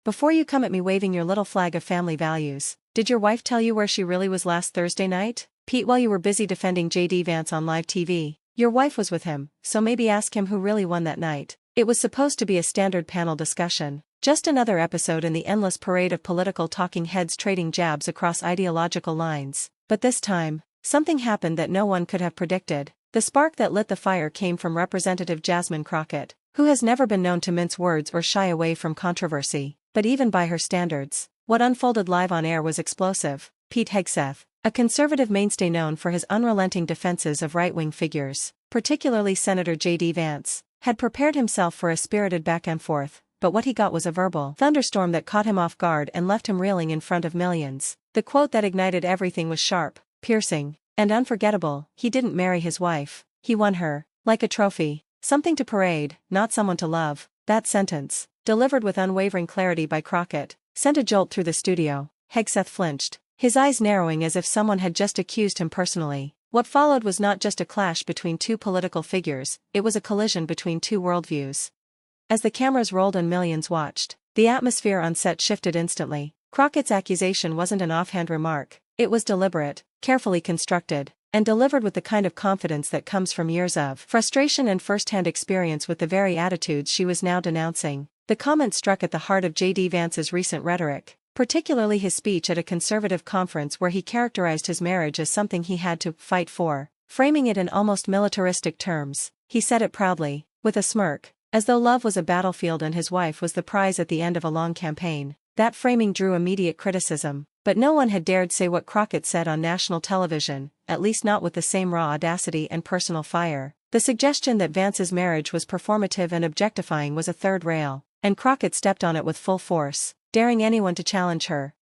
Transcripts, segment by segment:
Before you come at me waving your little flag of family values, did your wife tell you where she really was last Thursday night? Pete, while you were busy defending JD Vance on live TV, your wife was with him, so maybe ask him who really won that night. It was supposed to be a standard panel discussion. Just another episode in the endless parade of political talking heads trading jabs across ideological lines. But this time, something happened that no one could have predicted. The spark that lit the fire came from Representative Jasmine Crockett, who has never been known to mince words or shy away from controversy. But even by her standards, what unfolded live on air was explosive. Pete Hegseth, a conservative mainstay known for his unrelenting defenses of right-wing figures, particularly Senator JD Vance, had prepared himself for a spirited back and forth, but what he got was a verbal thunderstorm that caught him off guard and left him reeling in front of millions. The quote that ignited everything was sharp, piercing, and unforgettable. He didn't marry his wife, he won her, like a trophy, something to parade, not someone to love. That sentence, delivered with unwavering clarity by Crockett, sent a jolt through the studio. Hegseth flinched, his eyes narrowing as if someone had just accused him personally. What followed was not just a clash between two political figures, it was a collision between two worldviews. As the cameras rolled and millions watched, the atmosphere on set shifted instantly. Crockett's accusation wasn't an offhand remark, it was deliberate, carefully constructed, and delivered with the kind of confidence that comes from years of frustration and first-hand experience with the very attitudes she was now denouncing. The comment struck at the heart of JD Vance's recent rhetoric, particularly his speech at a conservative conference where he characterized his marriage as something he had to fight for, framing it in almost militaristic terms. He said it proudly, with a smirk, as though love was a battlefield and his wife was the prize at the end of a long campaign. That framing drew immediate criticism, but no one had dared say what Crockett said on national television, at least not with the same raw audacity and personal fire. The suggestion that Vance's marriage was performative and objectifying was a third rail, and Crockett stepped on it with full force, daring anyone to challenge her.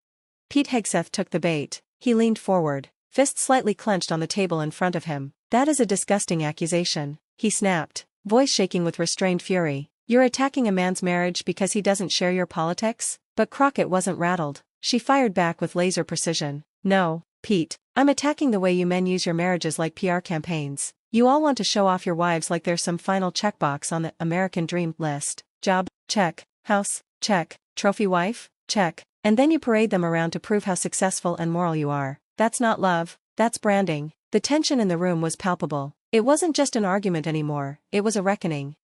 Pete Hegseth took the bait. He leaned forward, fists slightly clenched on the table in front of him. "That is a disgusting accusation," he snapped, voice shaking with restrained fury. "You're attacking a man's marriage because he doesn't share your politics?" But Crockett wasn't rattled. She fired back with laser precision. "No, Pete, I'm attacking the way you men use your marriages like PR campaigns. You all want to show off your wives like they're some final checkbox on the American Dream list. Job, check. House, check. Trophy wife, check. And then you parade them around to prove how successful and moral you are. That's not love, that's branding." The tension in the room was palpable. It wasn't just an argument anymore, it was a reckoning.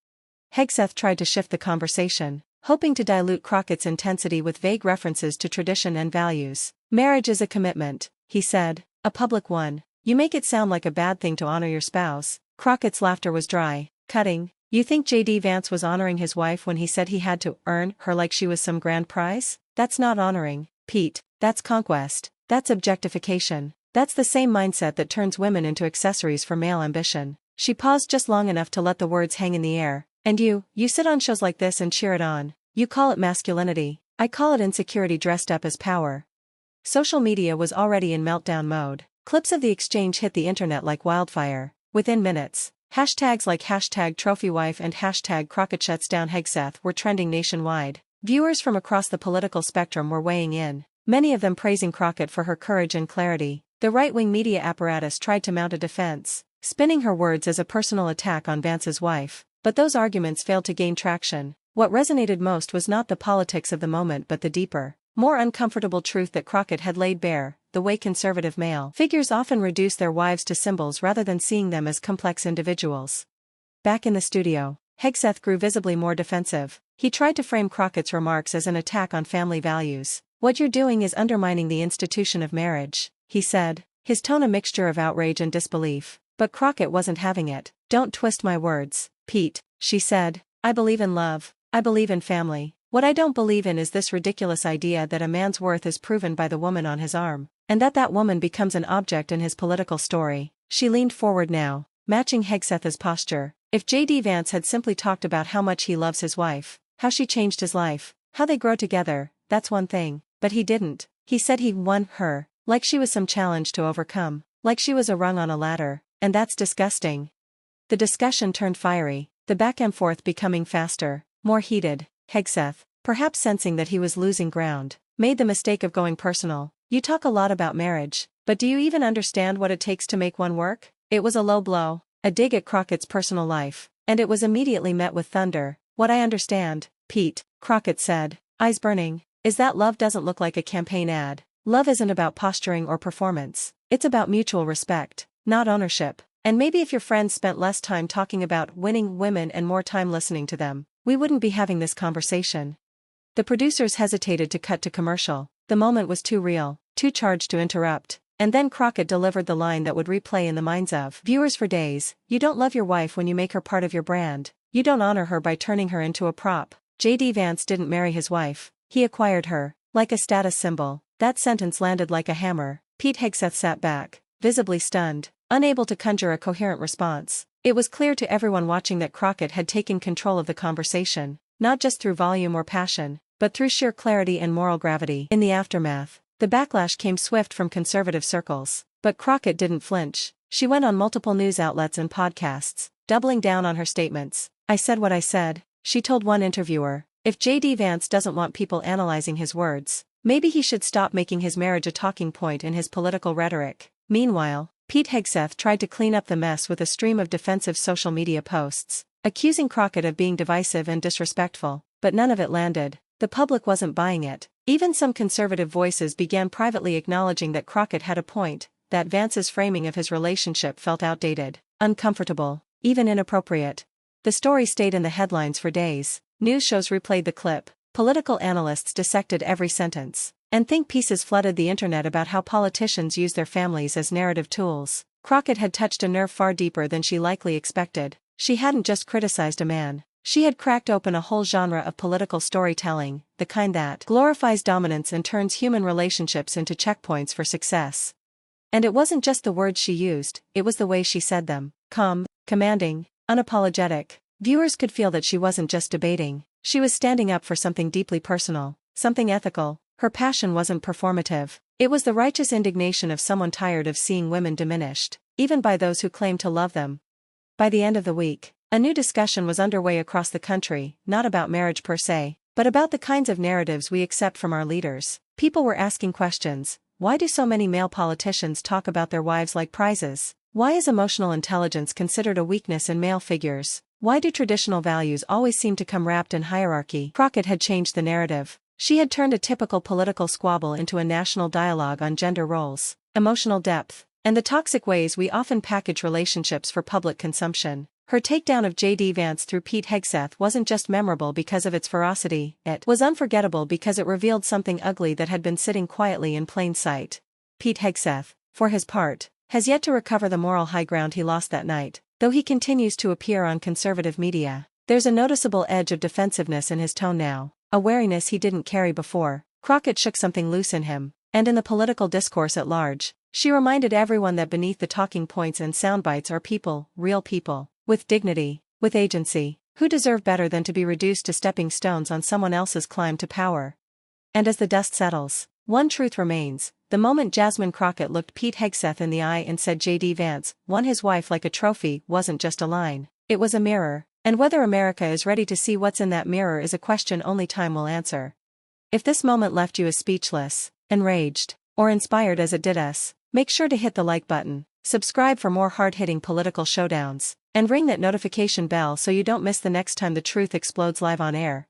Hegseth tried to shift the conversation, hoping to dilute Crockett's intensity with vague references to tradition and values. "Marriage is a commitment," he said, "a public one. You make it sound like a bad thing to honor your spouse." Crockett's laughter was dry, cutting. "You think JD Vance was honoring his wife when he said he had to earn her like she was some grand prize? That's not honoring, Pete, that's conquest, that's objectification. That's the same mindset that turns women into accessories for male ambition." She paused just long enough to let the words hang in the air. "And you sit on shows like this and cheer it on. You call it masculinity. I call it insecurity dressed up as power." Social media was already in meltdown mode. Clips of the exchange hit the internet like wildfire. Within minutes, hashtags like #TrophyWife and #CrockettShutsDown Hegseth were trending nationwide. Viewers from across the political spectrum were weighing in, many of them praising Crockett for her courage and clarity. The right-wing media apparatus tried to mount a defense, spinning her words as a personal attack on Vance's wife. But those arguments failed to gain traction. What resonated most was not the politics of the moment but the deeper, more uncomfortable truth that Crockett had laid bare, the way conservative male figures often reduce their wives to symbols rather than seeing them as complex individuals. Back in the studio, Hegseth grew visibly more defensive. He tried to frame Crockett's remarks as an attack on family values. "What you're doing is undermining the institution of marriage," he said, his tone a mixture of outrage and disbelief. But Crockett wasn't having it. "Don't twist my words, Pete," she said. "I believe in love. I believe in family. What I don't believe in is this ridiculous idea that a man's worth is proven by the woman on his arm, and that woman becomes an object in his political story." She leaned forward now, matching Hegseth's posture. If JD Vance had simply talked about how much he loves his wife, how she changed his life, how they grow together, that's one thing. But he didn't. He said he won her, like she was some challenge to overcome, like she was a rung on a ladder, and that's disgusting. The discussion turned fiery, the back and forth becoming faster, more heated. Hegseth, perhaps sensing that he was losing ground, made the mistake of going personal. "You talk a lot about marriage, but do you even understand what it takes to make one work?" It was a low blow, a dig at Crockett's personal life, and it was immediately met with thunder. "What I understand, Pete," Crockett said, eyes burning. Is that love doesn't look like a campaign ad. Love isn't about posturing or performance. It's about mutual respect, not ownership. And maybe if your friends spent less time talking about winning women and more time listening to them, we wouldn't be having this conversation. The producers hesitated to cut to commercial. The moment was too real, too charged to interrupt. And then Crockett delivered the line that would replay in the minds of viewers for days. You don't love your wife when you make her part of your brand. You don't honor her by turning her into a prop. JD Vance didn't marry his wife. He acquired her, like a status symbol. That sentence landed like a hammer. Pete Hegseth sat back, visibly stunned, unable to conjure a coherent response. It was clear to everyone watching that Crockett had taken control of the conversation, not just through volume or passion, but through sheer clarity and moral gravity. In the aftermath, the backlash came swift from conservative circles. But Crockett didn't flinch. She went on multiple news outlets and podcasts, doubling down on her statements. I said what I said, she told one interviewer. If JD Vance doesn't want people analyzing his words, maybe he should stop making his marriage a talking point in his political rhetoric. Meanwhile, Pete Hegseth tried to clean up the mess with a stream of defensive social media posts, accusing Crockett of being divisive and disrespectful, but none of it landed. The public wasn't buying it. Even some conservative voices began privately acknowledging that Crockett had a point, that Vance's framing of his relationship felt outdated, uncomfortable, even inappropriate. The story stayed in the headlines for days. News shows replayed the clip. Political analysts dissected every sentence. And think pieces flooded the internet about how politicians use their families as narrative tools. Crockett had touched a nerve far deeper than she likely expected. She hadn't just criticized a man. She had cracked open a whole genre of political storytelling, the kind that glorifies dominance and turns human relationships into checkpoints for success. And it wasn't just the words she used, it was the way she said them. Calm, commanding, unapologetic. Viewers could feel that she wasn't just debating. She was standing up for something deeply personal, something ethical. Her passion wasn't performative. It was the righteous indignation of someone tired of seeing women diminished, even by those who claim to love them. By the end of the week, a new discussion was underway across the country, not about marriage per se, but about the kinds of narratives we accept from our leaders. People were asking questions. Why do so many male politicians talk about their wives like prizes? Why is emotional intelligence considered a weakness in male figures? Why do traditional values always seem to come wrapped in hierarchy? Crockett had changed the narrative. She had turned a typical political squabble into a national dialogue on gender roles, emotional depth, and the toxic ways we often package relationships for public consumption. Her takedown of JD Vance through Pete Hegseth wasn't just memorable because of its ferocity, it was unforgettable because it revealed something ugly that had been sitting quietly in plain sight. Pete Hegseth, for his part, has yet to recover the moral high ground he lost that night, though he continues to appear on conservative media. There's a noticeable edge of defensiveness in his tone now, a wariness he didn't carry before. Crockett shook something loose in him, and in the political discourse at large, she reminded everyone that beneath the talking points and soundbites are people, real people, with dignity, with agency, who deserve better than to be reduced to stepping stones on someone else's climb to power. And as the dust settles, one truth remains. The moment Jasmine Crockett looked Pete Hegseth in the eye and said JD Vance won his wife like a trophy wasn't just a line. It was a mirror, and whether America is ready to see what's in that mirror is a question only time will answer. If this moment left you as speechless, enraged, or inspired as it did us, make sure to hit the like button, subscribe for more hard-hitting political showdowns, and ring that notification bell so you don't miss the next time the truth explodes live on air.